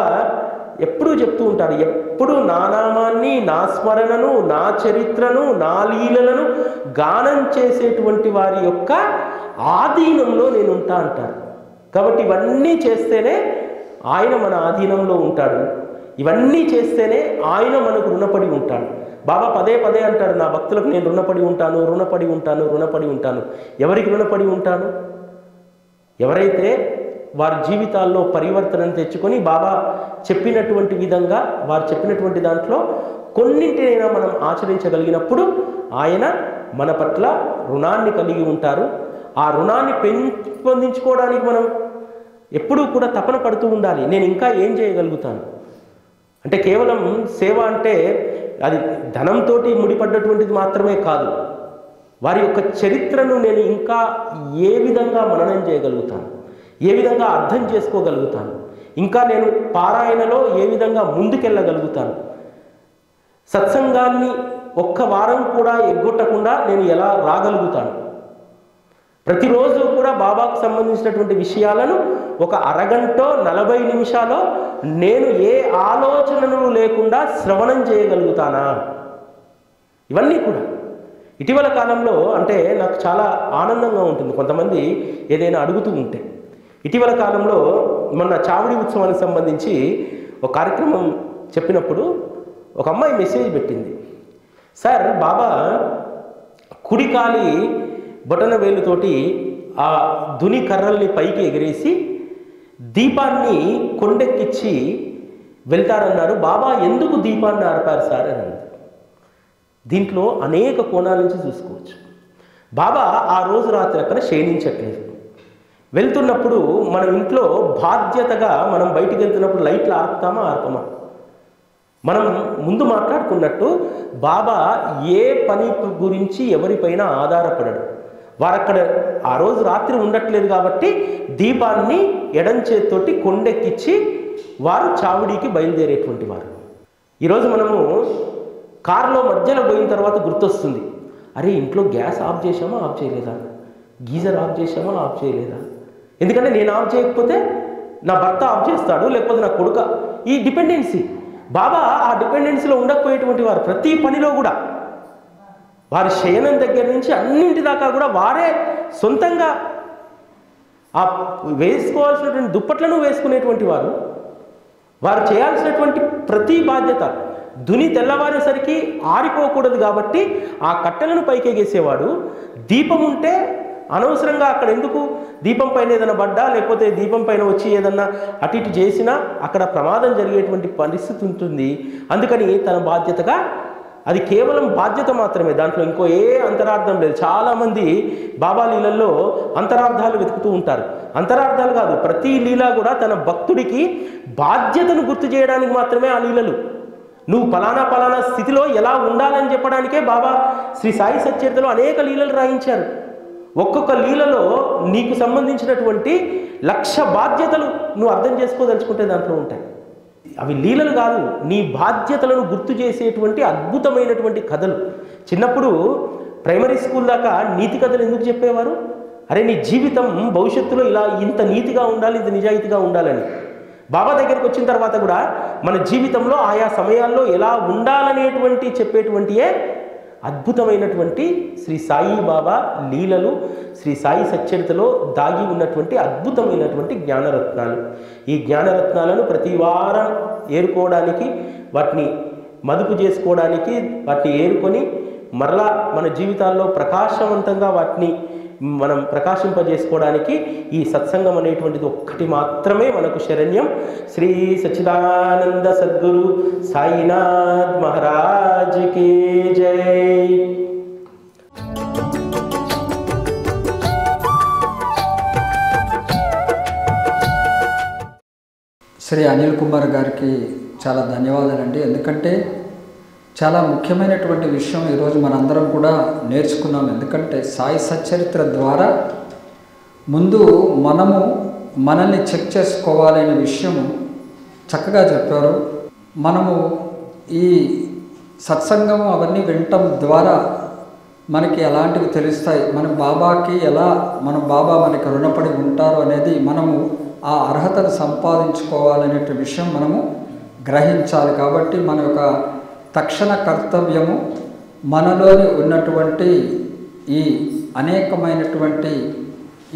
ఎప్పుడూ చెప్తూ ఉంటారు, ఎప్పుడు నా నామాన్ని, నా స్మరణను, నా చరిత్రను, నా లీలలను గానం చేసేటువంటి వారి యొక్క ఆధీనంలో నేను ఉంటా అంటారు. కాబట్టి ఇవన్నీ చేస్తేనే ఆయన మన ఆధీనంలో ఉంటాడు. ఇవన్నీ చేస్తేనే ఆయన మనకు రుణపడి ఉంటాడు. బాబా పదే పదే అంటాడు, నా భక్తులకు నేను రుణపడి ఉంటాను, రుణపడి ఉంటాను, రుణపడి ఉంటాను. ఎవరికి రుణపడి ఉంటాను? ఎవరైతే వారి జీవితాల్లో పరివర్తనను తెచ్చుకొని బాబా చెప్పినటువంటి విధంగా, వారు చెప్పినటువంటి దాంట్లో కొన్నింటినైనా మనం ఆచరించగలిగినప్పుడు ఆయన మన పట్ల రుణాన్ని కలిగి ఉంటారు. ఆ రుణాన్ని పెంపొందించుకోవడానికి మనం ఎప్పుడూ కూడా తపన పడుతూ ఉండాలి. నేను ఇంకా ఏం చేయగలుగుతాను అంటే, కేవలం సేవ అంటే అది ధనంతో ముడిపడ్డటువంటిది మాత్రమే కాదు. వారి యొక్క చరిత్రను నేను ఇంకా ఏ విధంగా మననం చేయగలుగుతాను, ఏ విధంగా అర్థం చేసుకోగలుగుతాను, ఇంకా నేను పారాయణలో ఏ విధంగా ముందుకెళ్ళగలుగుతాను, సత్సంగాన్ని ఒక్క వారం కూడా ఎగ్గొట్టకుండా నేను ఎలా రాగలుగుతాను, ప్రతిరోజు కూడా బాబాకు సంబంధించినటువంటి విషయాలను ఒక అరగంట 40 నిమిషాల్లో నేను ఏ ఆలోచనలు లేకుండా శ్రవణం చేయగలుగుతానా? ఇవన్నీ కూడా ఇటీవల కాలంలో అంటే నాకు చాలా ఆనందంగా ఉంటుంది. కొంతమంది ఏదైనా అడుగుతూ ఉంటే, ఇటీవల కాలంలో మొన్న చావడి ఉత్సవానికి సంబంధించి ఒక కార్యక్రమం చెప్పినప్పుడు ఒక అమ్మాయి మెసేజ్ పెట్టింది, సార్ బాబా కుడికాలి బొటన వేలుతోటి ఆ దుని కర్రల్ని పైకి ఎగిరేసి దీపాన్ని కొండెక్కిచ్చి వెళ్తారన్నారు. బాబా ఎందుకు దీపాన్ని ఆర్పారు సార్ అని అన్నారు. దీంట్లో అనేక కోణాల నుంచి చూసుకోవచ్చు. బాబా ఆ రోజు రాత్రి అక్కడ శయనించట్లేదు. వెళ్తున్నప్పుడు మనం ఇంట్లో బాధ్యతగా మనం బయటికి వెళ్తున్నప్పుడు లైట్లు ఆర్పుతామా ఆర్పమా? మనం ముందు మాట్లాడుకున్నట్టు బాబా ఏ పని గురించి ఎవరిపైన ఆధారపడడు. వారక్కడ ఆ రోజు రాత్రి ఉండట్లేదు కాబట్టి దీపాన్ని ఎడం చేతితోటి కొండెక్కిచ్చి వారు చావుడికి బయలుదేరేటువంటి వారు. ఈరోజు మనము కారులో మధ్యలో పోయిన తర్వాత గుర్తొస్తుంది, అరే ఇంట్లో గ్యాస్ ఆఫ్ చేసామా ఆఫ్ చేయలేదా, గీజర్ ఆఫ్ చేసామా ఆఫ్ చేయలేదా, ఎందుకంటే నేను ఆఫ్ చేయకపోతే నా భర్త ఆఫ్ చేస్తాడు, లేకపోతే నా కొడుక. ఈ డిపెండెన్సీ, బాబా ఆ డిపెండెన్సీలో ఉండకపోయేటువంటి వారు ప్రతి పనిలో కూడా వారి శయనం దగ్గర నుంచి అన్నింటి దాకా కూడా వారే సొంతంగా ఆ వేసుకోవాల్సినటువంటి దుప్పట్లను వేసుకునేటువంటి వారు. వారు చేయాల్సినటువంటి ప్రతి బాధ్యత దుని తెల్లవారేసరికి ఆరిపోకూడదు కాబట్టి ఆ కట్టెలను పైకెగేసేవాడు. దీపం ఉంటే అనవసరంగా అక్కడ ఎందుకు దీపం పైన ఏదైనా పడ్డా, లేకపోతే దీపం పైన వచ్చి ఏదన్నా అటు ఇటు చేసినా అక్కడ ప్రమాదం జరిగేటువంటి పరిస్థితి ఉంటుంది. అందుకని తన బాధ్యతగా, అది కేవలం బాధ్యత మాత్రమే, దాంట్లో ఇంకో ఏ అంతరార్థం లేదు. చాలామంది బాబా లీలల్లో అంతరార్థాలు వెతుకుతూ ఉంటారు. అంతరార్థాలు కాదు, ప్రతి లీల కూడా తన భక్తుడికి బాధ్యతను గుర్తు చేయడానికి మాత్రమే ఆ లీలలు. నువ్వు పలానా పలానా స్థితిలో ఎలా ఉండాలని చెప్పడానికే బాబా శ్రీ సాయి సచ్చరితలో అనేక లీలలు రాయించారు. ఒక్కొక్క లీలలో నీకు సంబంధించినటువంటి 1,00,000 బాధ్యతలు నువ్వు అర్థం చేసుకోదలుచుకుంటే దాంట్లో ఉంటాయి. అవి లీలలు కాదు, నీ బాధ్యతలను గుర్తు చేసేటువంటి అద్భుతమైనటువంటి కథలు. చిన్నప్పుడు ప్రైమరీ స్కూల్ దాకా నీతి కథలు ఎందుకు చెప్పేవారు? అరే నీ జీవితం భవిష్యత్తులో ఇలా ఇంత నీతిగా ఉండాలి, ఇంత నిజాయితీగా ఉండాలని. బాబా దగ్గరికి వచ్చిన తర్వాత కూడా మన జీవితంలో ఆయా సమయాల్లో ఎలా ఉండాలనేటువంటి చెప్పేటువంటియే అద్భుతమైనటువంటి శ్రీ సాయి బాబా లీలలు, శ్రీ సాయి సచ్చరితలో దాగి ఉన్నటువంటి అద్భుతమైనటువంటి జ్ఞానరత్నాలు. ఈ జ్ఞానరత్నాలను ప్రతి వారం ఏరుకోవడానికి, వాటిని మదుపు చేసుకోవడానికి, వాటిని ఏరుకొని మరలా మన జీవితాల్లో ప్రకాశవంతంగా వాటిని మనం ప్రకాశింపజేసుకోవడానికి ఈ సత్సంగం అనేటువంటిది ఒక్కటి మాత్రమే మనకు శరణ్యం. శ్రీ సచ్చిదానంద సద్గురు సాయినాథ్ మహారాజ్ కి జై. శ్రీ అనిల్ కుమార్ గారికి చాలా ధన్యవాదాలండి. ఎందుకంటే చాలా ముఖ్యమైనటువంటి విషయం ఈరోజు మనందరం కూడా నేర్చుకున్నాం. ఎందుకంటే సాయి సచ్చరిత్ర ద్వారా ముందు మనము మనల్ని చెక్ చేసుకోవాలనే విషయం చక్కగా చెప్పారు. మనము ఈ సత్సంగం అవన్నీ వినటం ద్వారా మనకి ఎలాంటివి తెలుస్తాయి, మన బాబాకి ఎలా మన బాబా మనకి రుణపడి ఉంటారు అనేది మనము ఆ అర్హతను సంపాదించుకోవాలనే విషయం మనము గ్రహించాలి. కాబట్టి మన యొక్క తక్షణ కర్తవ్యము మనలోని ఉన్నటువంటి ఈ అనేకమైనటువంటి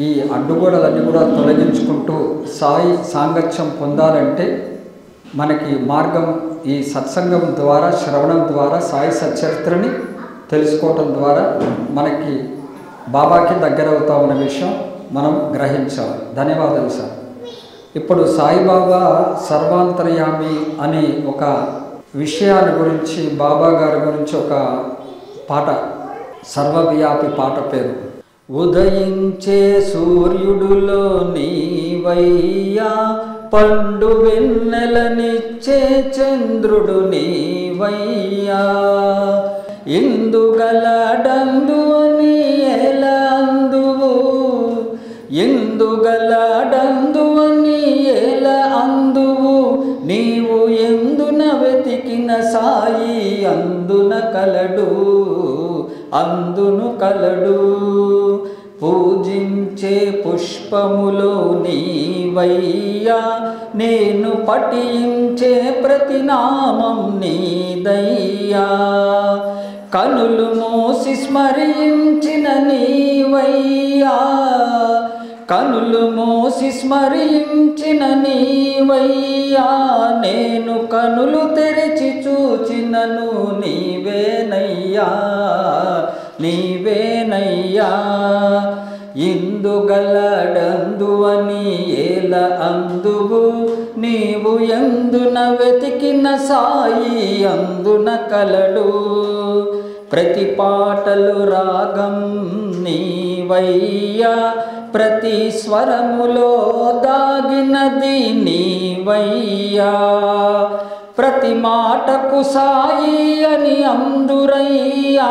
ఈ అడ్డుగోడలన్నీ కూడా తొలగించుకుంటూ సాయి సాంగత్యం పొందాలంటే మనకి మార్గం ఈ సత్సంగం ద్వారా, శ్రవణం ద్వారా, సాయి సచ్చరిత్రని తెలుసుకోవటం ద్వారా మనకి బాబాకి దగ్గర అవుతామన్న విషయం మనం గ్రహించాలి. ధన్యవాదాలు సార్. ఇప్పుడు సాయిబాబా సర్వాంతర్యామి అనే ఒక విషయాన్ని గురించి, బాబా గారి గురించి ఒక పాట, సర్వవ్యాపి పాట పేరు. ఉదయించే సూర్యుడులో నీవయ్యా, పండు వెన్నెలనిచ్చే చంద్రుడు నీవయ్యా, ఎందుగలడందు అని ఎలా అందువు, ఎందుగలడందు అని ఎలా అందువు, నీవు ఎందున వెతికిన సాయి అందున కలడు, అందును కలడు. పూజించే పుష్పములో నీవయ్యా, నేను పఠించే ప్రతినామం నీదయ్యా, కనులు మూసి స్మరించిన నీవయ్యా, కనులు మూసి స్మరించిన నీవయ్యా, నేను కనులు తెరిచి చూచినను నీవేనయ్యా, నీవేనయ్యా. ఇందుగలడందు అని ఏల అందువు, నీవు ఎందున వెతికిన సాయి అందున కలడు. ప్రతి పాటలు రాగం నీవయ్యా, ప్రతి స్వరములో దాగినది నీవయ్యా, ప్రతి మాటకు సాయి అని అందురయ్యా,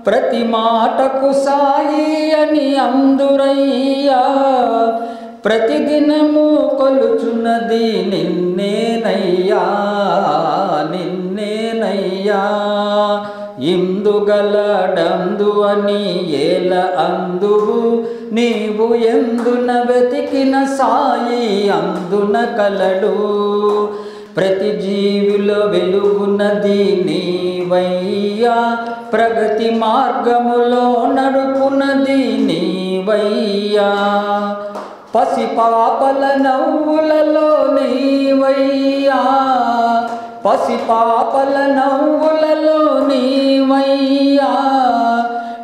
ప్రతి మాటకు సాయి అని అందురయ్యా, ప్రతిదినము కొలుచున్నది నిన్నేనయ్యా, నిన్నేనయ్యా. ఇందుగలడందు అని ఏల అందువు, నీవు ఎందున వెతికిన సాయి అందున కలడు. ప్రతి జీవిలో వెలుగున్నది నీవయ్యా, ప్రగతి మార్గములో నడుపునది నీవయ్యా, పసిపాపల నవ్వులలో నీవయ్యా, పసిపాపల నవ్వులలో నీవయ్యా,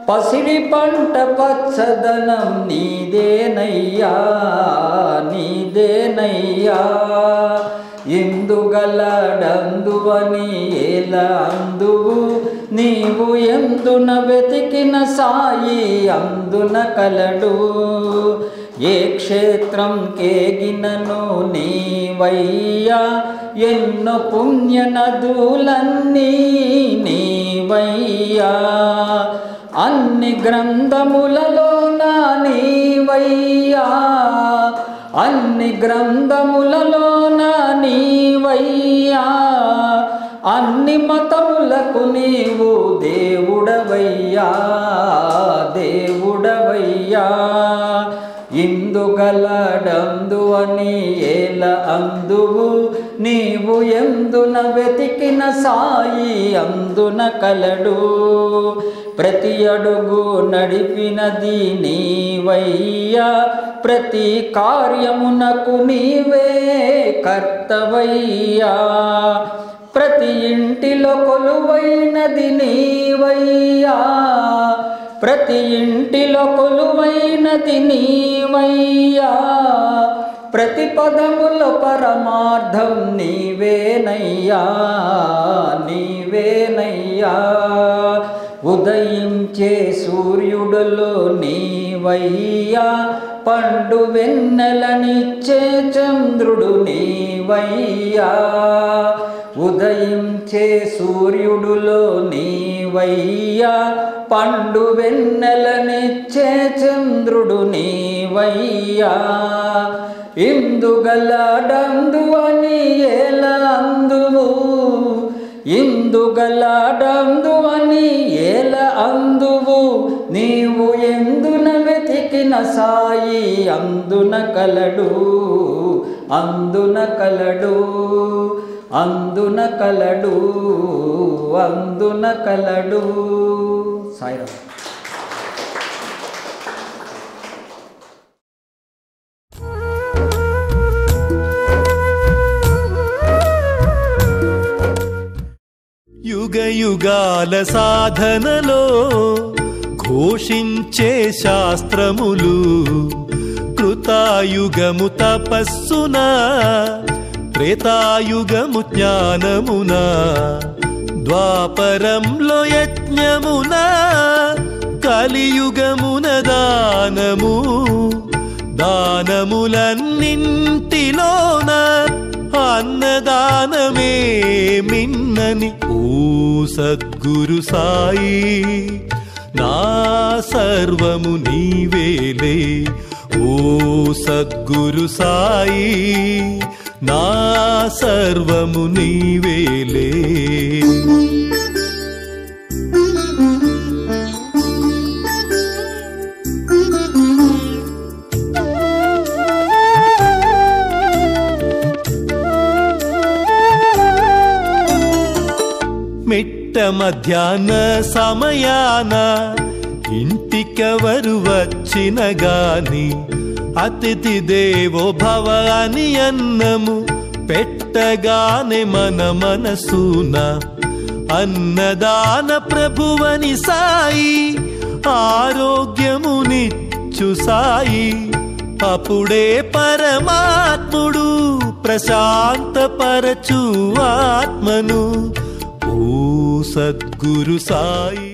పసిడి పంట పచ్చదనం నీదేనయ్యా, నీదేనయ్యా. ఎందుగలడందు అని ఏల అందువు, నీవు ఎందున వెతికిన సాయి అందున కలడు. ఏ క్షేత్రం కేగినను నీవయ్యా, ఎన్నో పుణ్య నదులన్నీ నీవయ్యా, అన్ని గ్రంథములలో నా నీవయ్యా, అన్ని గ్రంథములలో నా నీవయ్యా, అన్ని మతములకు నీవు దేవుడవయ్యా, దేవుడవయ్యా. ఇందుగలడందు అని ఏల అందువు, నీవు ఎందున వెతికిన సాయి అందున కలడు. ప్రతి అడుగు నడిపినది నీవయ్యా, ప్రతి కార్యమునకు నీవే కర్తవయ్యా, ప్రతి ఇంటిలో కొలువైనది నీవయ్యా, ప్రతి ఇంటిలో కొలువైనది నీవయ్యా, ప్రతి పదములో పరమార్థం నీవేనయ్యా, నీవేనయ్యా. ఉదయించే సూర్యుడులో నీవయ్యా, పండు వెన్నెలనిచ్చే చంద్రుడు నీవయ్యా, ఉదయించే సూర్యుడులో నీవయ్యా, పండు వెన్నెలనిచ్చే చంద్రుడు నీవయ్యా, ఇందుగలడందు అని ఎలా అందువు, ఇందుగలడందు అని ఎలా అందువు, నీవు ఎందున వెతికిన సాయి అందున కలడు, అందున కలడు. అందున కలడు అందున కలడు. సాయిరామ్. యుగ యుగాల సాధనలో ఘోషించే శాస్త్రములు, కృతాయుగము తపస్సున, త్రేతాయుగము జ్ఞానమున, ద్వాపరంలో యజ్ఞమున, కలియుగమున దానము, దానములన్నింటిలోన అన్నదానమే మిన్నని ఓ సద్గురు సాయి, నా సర్వము నీవేలే. ఓ సద్గురు సాయి, నా సర్వము నీవేలే. మిట్ట మధ్యాహ్న సమయాన ఇంటికెవరు వచ్చిన గాని అతిథి దేవో భవ అని అన్నము పెట్టగానే మన మనసున అన్నదాన ప్రభువని సాయి, ఆరోగ్యమునిచ్చు సాయి. అప్పుడే పరమాత్ముడు ప్రశాంతపరచు ఆత్మను. ఓ సద్గురు సాయి.